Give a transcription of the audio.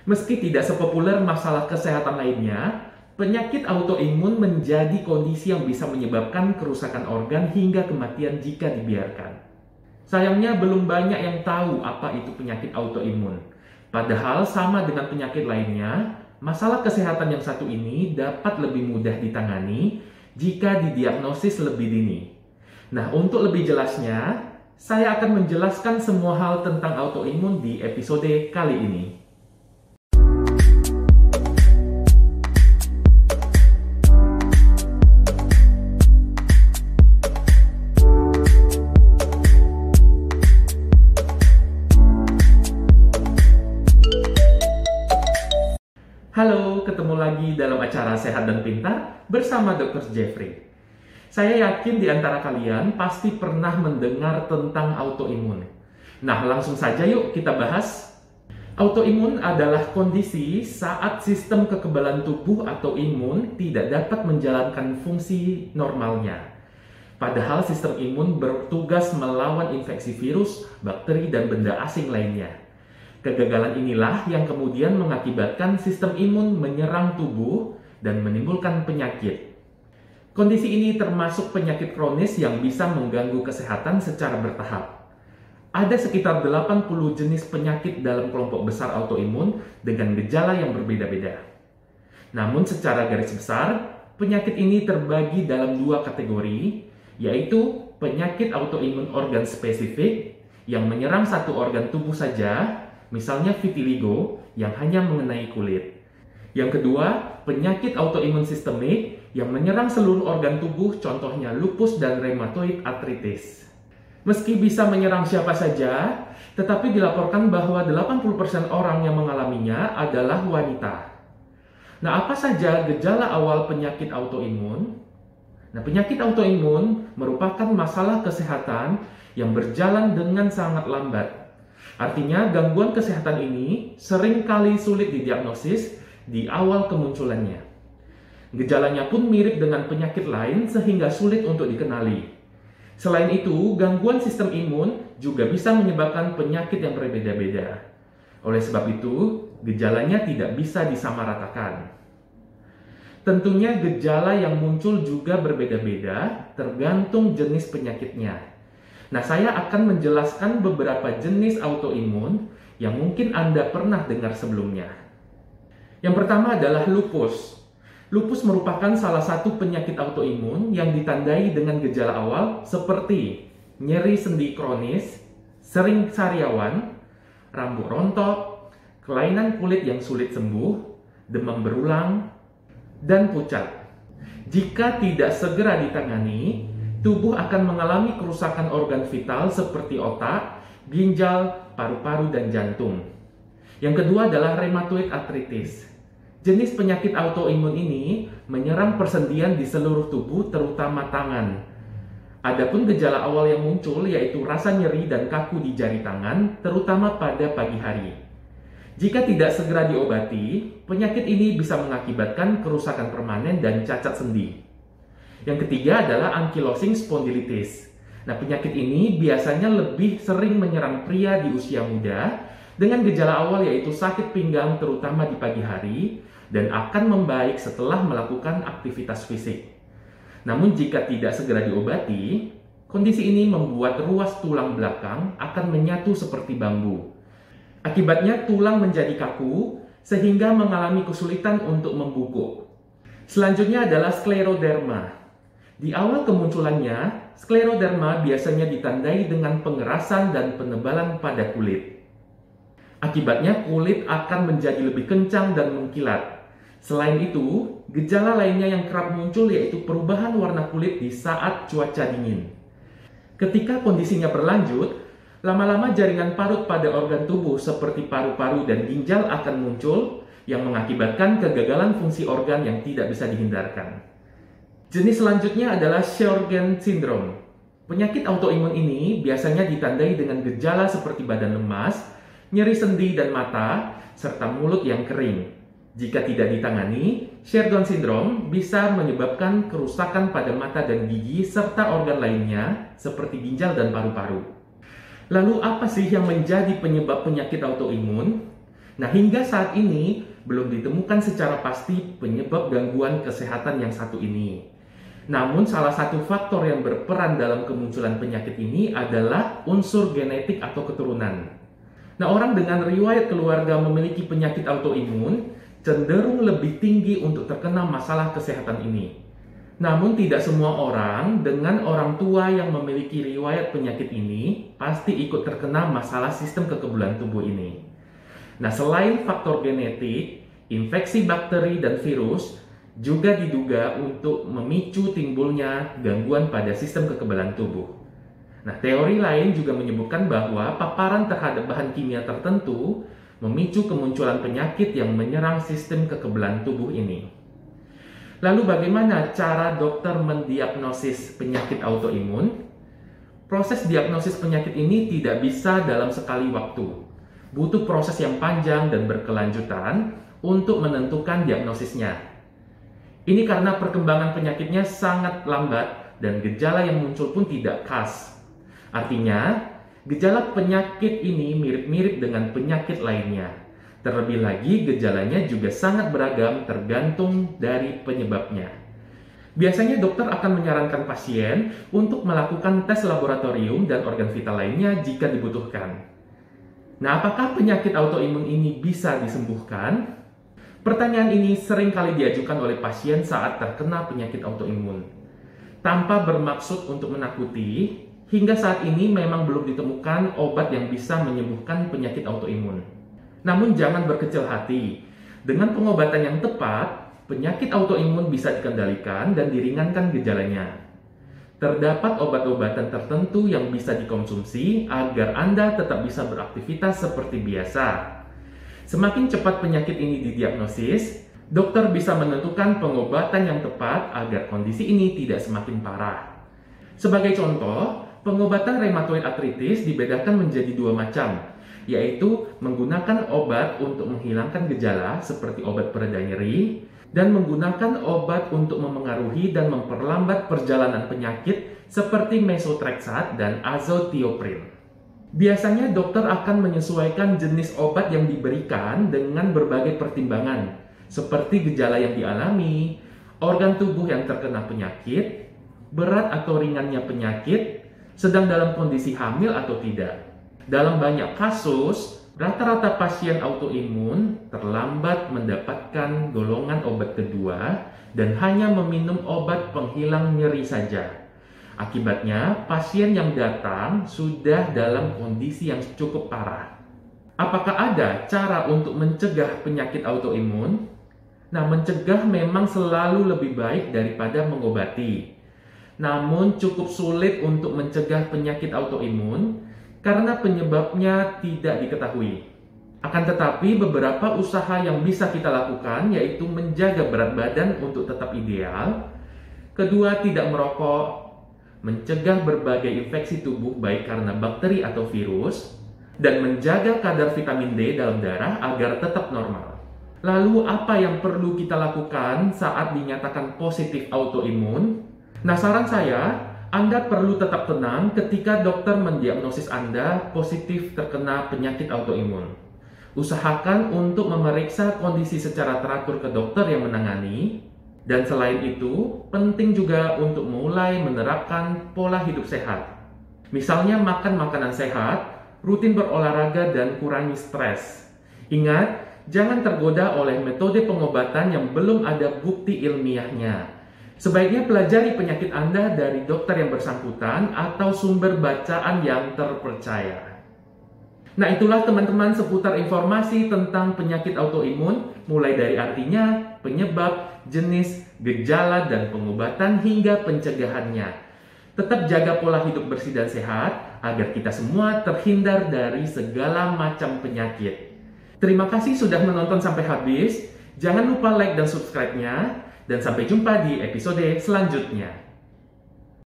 Meski tidak sepopuler masalah kesehatan lainnya, penyakit autoimun menjadi kondisi yang bisa menyebabkan kerusakan organ hingga kematian jika dibiarkan. Sayangnya belum banyak yang tahu apa itu penyakit autoimun. Padahal sama dengan penyakit lainnya, masalah kesehatan yang satu ini dapat lebih mudah ditangani jika didiagnosis lebih dini. Nah, untuk lebih jelasnya, saya akan menjelaskan semua hal tentang autoimun di episode kali ini. Halo, ketemu lagi dalam acara Sehat dan Pintar bersama Dr. Jeffrey. Saya yakin di antara kalian pasti pernah mendengar tentang autoimun. Nah, langsung saja yuk kita bahas. Autoimun adalah kondisi saat sistem kekebalan tubuh atau imun tidak dapat menjalankan fungsi normalnya. Padahal sistem imun bertugas melawan infeksi virus, bakteri, dan benda asing lainnya. Kegagalan inilah yang kemudian mengakibatkan sistem imun menyerang tubuh dan menimbulkan penyakit. Kondisi ini termasuk penyakit kronis yang bisa mengganggu kesehatan secara bertahap. Ada sekitar 80 jenis penyakit dalam kelompok besar autoimun dengan gejala yang berbeda-beda. Namun secara garis besar, penyakit ini terbagi dalam dua kategori, yaitu penyakit autoimun organ spesifik yang menyerang satu organ tubuh saja, misalnya vitiligo yang hanya mengenai kulit. Yang kedua, penyakit autoimun sistemik yang menyerang seluruh organ tubuh, contohnya lupus dan rheumatoid arthritis. Meski bisa menyerang siapa saja, tetapi dilaporkan bahwa 80% orang yang mengalaminya adalah wanita. Nah, apa saja gejala awal penyakit autoimun? Nah, penyakit autoimun merupakan masalah kesehatan yang berjalan dengan sangat lambat. Artinya, gangguan kesehatan ini sering kali sulit didiagnosis di awal kemunculannya. Gejalanya pun mirip dengan penyakit lain sehingga sulit untuk dikenali. Selain itu, gangguan sistem imun juga bisa menyebabkan penyakit yang berbeda-beda. Oleh sebab itu, gejalanya tidak bisa disamaratakan. Tentunya gejala yang muncul juga berbeda-beda tergantung jenis penyakitnya. Nah, saya akan menjelaskan beberapa jenis autoimun yang mungkin Anda pernah dengar sebelumnya. Yang pertama adalah lupus. Lupus merupakan salah satu penyakit autoimun yang ditandai dengan gejala awal seperti nyeri sendi kronis, sering sariawan, rambut rontok, kelainan kulit yang sulit sembuh, demam berulang, dan pucat. Jika tidak segera ditangani, tubuh akan mengalami kerusakan organ vital seperti otak, ginjal, paru-paru, dan jantung. Yang kedua adalah rheumatoid arthritis. Jenis penyakit autoimun ini menyerang persendian di seluruh tubuh, terutama tangan. Adapun gejala awal yang muncul yaitu rasa nyeri dan kaku di jari tangan, terutama pada pagi hari. Jika tidak segera diobati, penyakit ini bisa mengakibatkan kerusakan permanen dan cacat sendi. Yang ketiga adalah ankylosing spondylitis. Nah, penyakit ini biasanya lebih sering menyerang pria di usia muda dengan gejala awal yaitu sakit pinggang terutama di pagi hari dan akan membaik setelah melakukan aktivitas fisik. Namun jika tidak segera diobati, kondisi ini membuat ruas tulang belakang akan menyatu seperti bambu. Akibatnya tulang menjadi kaku sehingga mengalami kesulitan untuk membungkuk. Selanjutnya adalah skleroderma. Di awal kemunculannya, skleroderma biasanya ditandai dengan pengerasan dan penebalan pada kulit. Akibatnya kulit akan menjadi lebih kencang dan mengkilat. Selain itu, gejala lainnya yang kerap muncul yaitu perubahan warna kulit di saat cuaca dingin. Ketika kondisinya berlanjut, lama-lama jaringan parut pada organ tubuh seperti paru-paru dan ginjal akan muncul yang mengakibatkan kegagalan fungsi organ yang tidak bisa dihindarkan. Jenis selanjutnya adalah Sjögren syndrome. Penyakit autoimun ini biasanya ditandai dengan gejala seperti badan lemas, nyeri sendi dan mata, serta mulut yang kering. Jika tidak ditangani, Sjögren syndrome bisa menyebabkan kerusakan pada mata dan gigi serta organ lainnya seperti ginjal dan paru-paru. Lalu apa sih yang menjadi penyebab penyakit autoimun? Nah, hingga saat ini belum ditemukan secara pasti penyebab gangguan kesehatan yang satu ini. Namun, salah satu faktor yang berperan dalam kemunculan penyakit ini adalah unsur genetik atau keturunan. Nah, orang dengan riwayat keluarga memiliki penyakit autoimun cenderung lebih tinggi untuk terkena masalah kesehatan ini. Namun tidak semua orang dengan orang tua yang memiliki riwayat penyakit ini pasti ikut terkena masalah sistem kekebalan tubuh ini. Nah, selain faktor genetik, infeksi bakteri dan virus juga diduga untuk memicu timbulnya gangguan pada sistem kekebalan tubuh. Nah, teori lain juga menyebutkan bahwa paparan terhadap bahan kimia tertentu memicu kemunculan penyakit yang menyerang sistem kekebalan tubuh ini. Lalu bagaimana cara dokter mendiagnosis penyakit autoimun? Proses diagnosis penyakit ini tidak bisa dalam sekali waktu. Butuh proses yang panjang dan berkelanjutan untuk menentukan diagnosisnya. Ini karena perkembangan penyakitnya sangat lambat dan gejala yang muncul pun tidak khas. Artinya, gejala penyakit ini mirip-mirip dengan penyakit lainnya. Terlebih lagi, gejalanya juga sangat beragam tergantung dari penyebabnya. Biasanya dokter akan menyarankan pasien untuk melakukan tes laboratorium dan organ vital lainnya jika dibutuhkan. Nah, apakah penyakit autoimun ini bisa disembuhkan? Pertanyaan ini sering kali diajukan oleh pasien saat terkena penyakit autoimun. Tanpa bermaksud untuk menakuti, hingga saat ini memang belum ditemukan obat yang bisa menyembuhkan penyakit autoimun. Namun jangan berkecil hati, dengan pengobatan yang tepat, penyakit autoimun bisa dikendalikan dan diringankan gejalanya. Terdapat obat-obatan tertentu yang bisa dikonsumsi agar Anda tetap bisa beraktivitas seperti biasa. Semakin cepat penyakit ini didiagnosis, dokter bisa menentukan pengobatan yang tepat agar kondisi ini tidak semakin parah. Sebagai contoh, pengobatan rheumatoid arthritis dibedakan menjadi dua macam, yaitu menggunakan obat untuk menghilangkan gejala seperti obat pereda nyeri dan menggunakan obat untuk memengaruhi dan memperlambat perjalanan penyakit seperti methotrexate dan azathioprine. Biasanya dokter akan menyesuaikan jenis obat yang diberikan dengan berbagai pertimbangan seperti gejala yang dialami, organ tubuh yang terkena penyakit, berat atau ringannya penyakit, sedang dalam kondisi hamil atau tidak. Dalam banyak kasus, rata-rata pasien autoimun terlambat mendapatkan golongan obat kedua dan hanya meminum obat penghilang nyeri saja. Akibatnya, pasien yang datang sudah dalam kondisi yang cukup parah. Apakah ada cara untuk mencegah penyakit autoimun? Nah, mencegah memang selalu lebih baik daripada mengobati. Namun, cukup sulit untuk mencegah penyakit autoimun karena penyebabnya tidak diketahui. Akan tetapi, beberapa usaha yang bisa kita lakukan yaitu menjaga berat badan untuk tetap ideal, kedua, tidak merokok, mencegah berbagai infeksi tubuh baik karena bakteri atau virus, dan menjaga kadar vitamin D dalam darah agar tetap normal. Lalu, apa yang perlu kita lakukan saat dinyatakan positif autoimun? Nah, saran saya, Anda perlu tetap tenang ketika dokter mendiagnosis Anda positif terkena penyakit autoimun. Usahakan untuk memeriksa kondisi secara teratur ke dokter yang menangani. Dan selain itu, penting juga untuk mulai menerapkan pola hidup sehat. Misalnya makan makanan sehat, rutin berolahraga, dan kurangi stres. Ingat, jangan tergoda oleh metode pengobatan yang belum ada bukti ilmiahnya. Sebaiknya pelajari penyakit Anda dari dokter yang bersangkutan atau sumber bacaan yang terpercaya. Nah, itulah teman-teman seputar informasi tentang penyakit autoimun, mulai dari artinya, penyebab, jenis, gejala, dan pengobatan hingga pencegahannya. Tetap jaga pola hidup bersih dan sehat agar kita semua terhindar dari segala macam penyakit. Terima kasih sudah menonton sampai habis. Jangan lupa like dan subscribe-nya. Dan sampai jumpa di episode selanjutnya.